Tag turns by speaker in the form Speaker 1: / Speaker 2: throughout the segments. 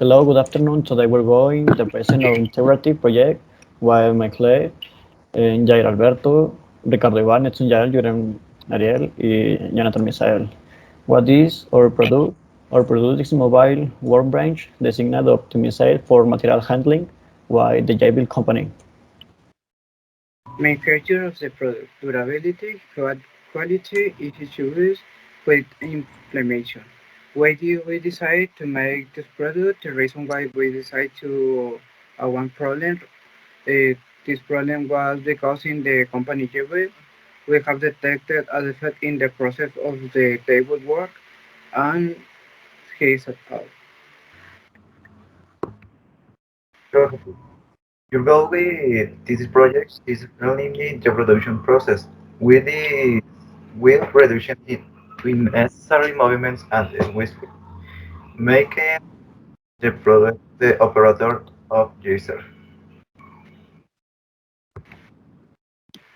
Speaker 1: Hello, good afternoon. Today we're going the present of integrative project while Clay, Jair Alberto, Ricardo Iván, Edson Yael, Yuren Ariel, y Jonathan Misael. What is our product is mobile workbench designed optimized for material handling by the Jabil company.
Speaker 2: Main feature of the product: durability, quality, easy to use, quick implementation. Why did we decide to make this product? The reason why we decided to one problem. This problem was because in the company Jewel, we have detected a defect in the process of the table work, and he is at all.
Speaker 3: Your, your goal with this project is running the production process with reduction in unnecessary movements and waste, making the product the operator of user.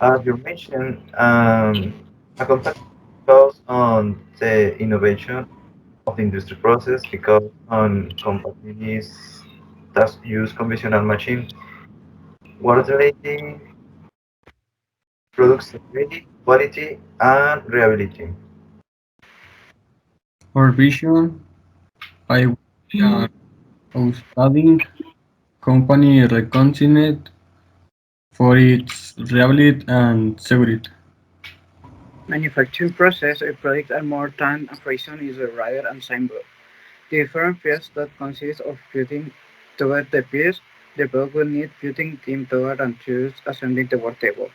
Speaker 3: As you mentioned, a company goes on the innovation of the industry process because on companies that use conventional machine, water rating, product stability, quality, and reliability.
Speaker 4: For vision, I was studying company recognized for its reliability and security.
Speaker 2: Manufacturing process of products are more than operation is a rather ensemble. The different pieces that consist of putting together the piece, the product will need putting them together and choose assembling the work table.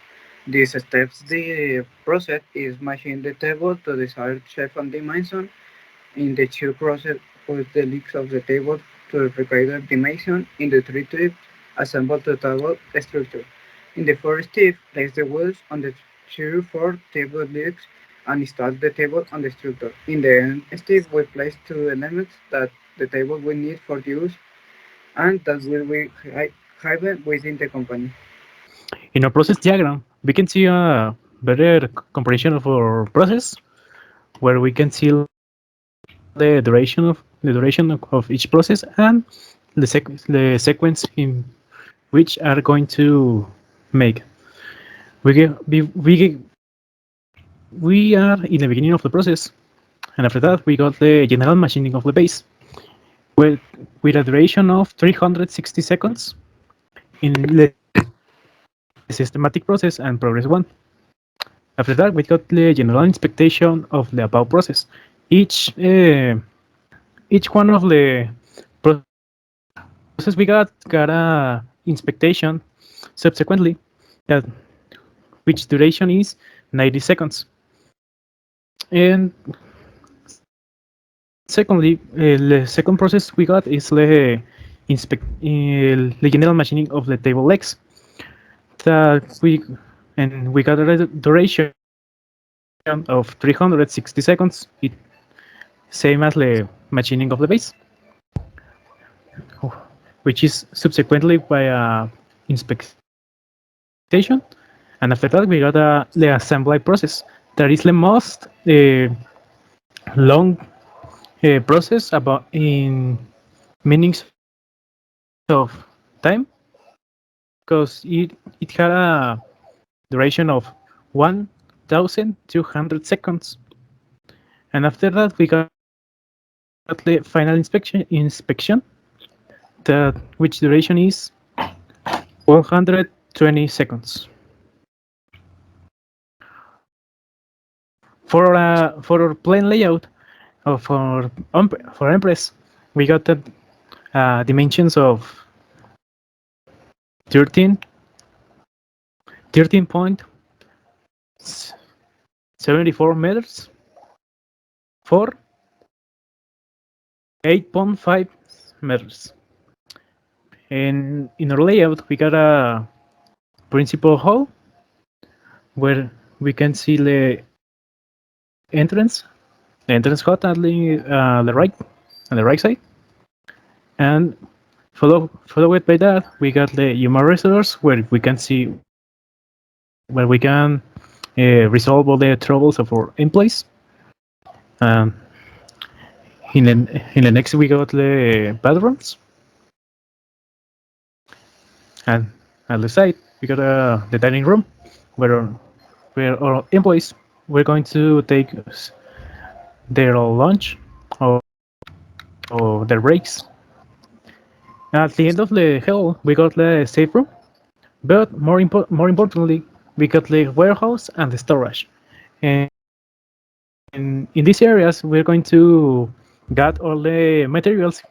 Speaker 2: These steps, the process is machine the table to desired shape and dimension. In the two process, put the legs of the table to the required dimension. In the three step, assemble the table structure. In the first step, place the wheels on the two four table legs and install the table on the structure. In the end step, we place two elements that the table will need for use and that will be hidden within the company.
Speaker 5: In our process diagram, we can see a better comparison of our process, where we can see the duration of each process and the sequence in which are going to make. We are in the beginning of the process, and after that we got the general machining of the base, with a duration of 360 seconds in the systematic process and progress 1. After that, we got the general inspection of the above process. Each one of the process we got a inspection subsequently, that which duration is 90 seconds. And secondly, the second process we got is the general machining of the table legs. That we got a duration of 360 seconds, same as the machining of the base, which is subsequently by a inspection. And after that, we got the assembly process. That is the most long process about in meanings of time, because it had a duration of 1,200 seconds. And after that, we got the final inspection, that which duration is 120 seconds. For our plane layout for Empress, we got the dimensions of 13.74 meters for 8.5 meters. And in our layout, we got a principal hall where we can see the entrance hut at the right side, and followed by that, we got the human resource where we can resolve all the troubles of our employees. Um, In the next, we got the bathrooms, and at the side, we got the dining room, where our employees were going to take their lunch or, or their breaks. At the end of the hall, we got the safe room, but more importantly, we got the warehouse and the storage. And in these areas, we're going to get all the materials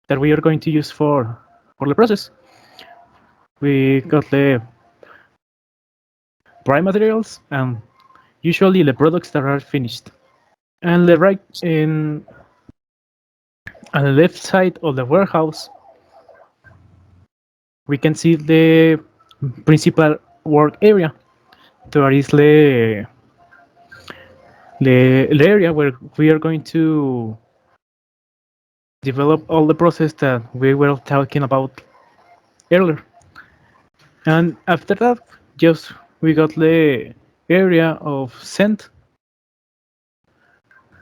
Speaker 5: that we are going to use for the process. We got the prime materials and usually the products that are finished. And the right in on the left side of the warehouse, we can see the principal work area. There is the area where we are going to develop all the process that we were talking about earlier. And after that, just we got the area of send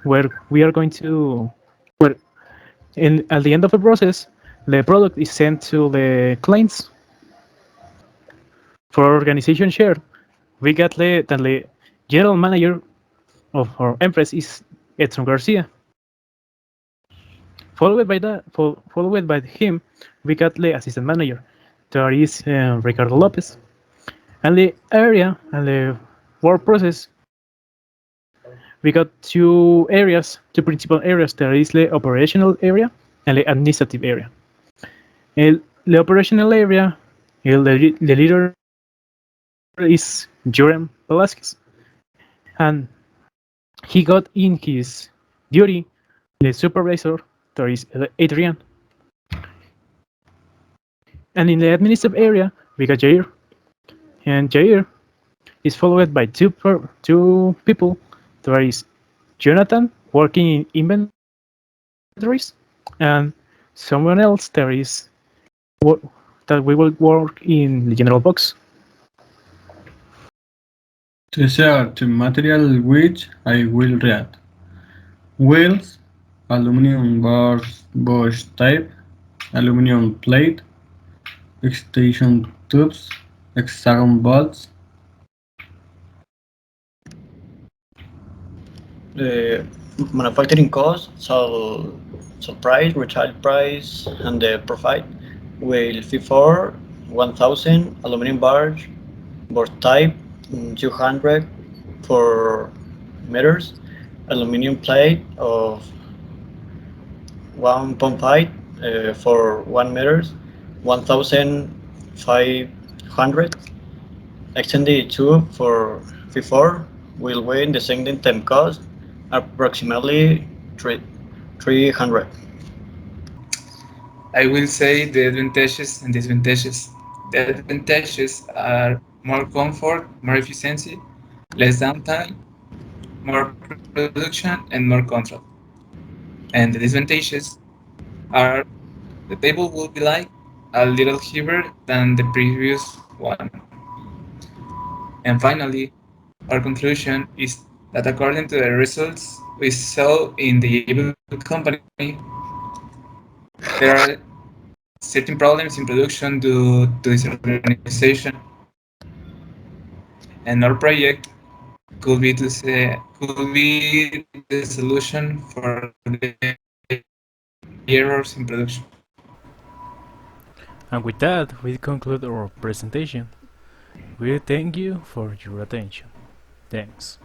Speaker 5: where we are going to where at the end of the process the product is sent to the clients for organization share. We got the general manager of our empress is Edson Garcia. Followed by him, we got the assistant manager. There is Ricardo Lopez. And the area and the work process, we got two principal areas. There is the operational area and the administrative area. The operational area, the leader is Joram Velasquez. And he got in his duty the supervisor, there is Adrian. And in the administrative area, we got Jair. And Jair is followed by two people. There is Jonathan working in inventories, and someone else there is that we will work in the general box.
Speaker 4: These are the material which I will read: wheels, aluminum bars, bush type, aluminum plate, extension tubes, hexagon bolts.
Speaker 1: The manufacturing cost, so price, retail price, and the profit will be for 1,000 aluminum bars, board type 200 for meters, aluminum plate of 1.5 for 1 meters, 1,500. Extended tube for V4 will weigh the same time cost approximately 300.
Speaker 6: I will say the advantages and disadvantages. The advantages are more comfort, more efficiency, less downtime, more production, and more control. And the disadvantages are the table will be like a little heavier than the previous one. And finally, our conclusion is that according to the results we saw in the able company, there are certain problems in production due to disorganization, and our project could be the solution for the errors in production.
Speaker 5: And with that, we conclude our presentation. We thank you for your attention. Thanks.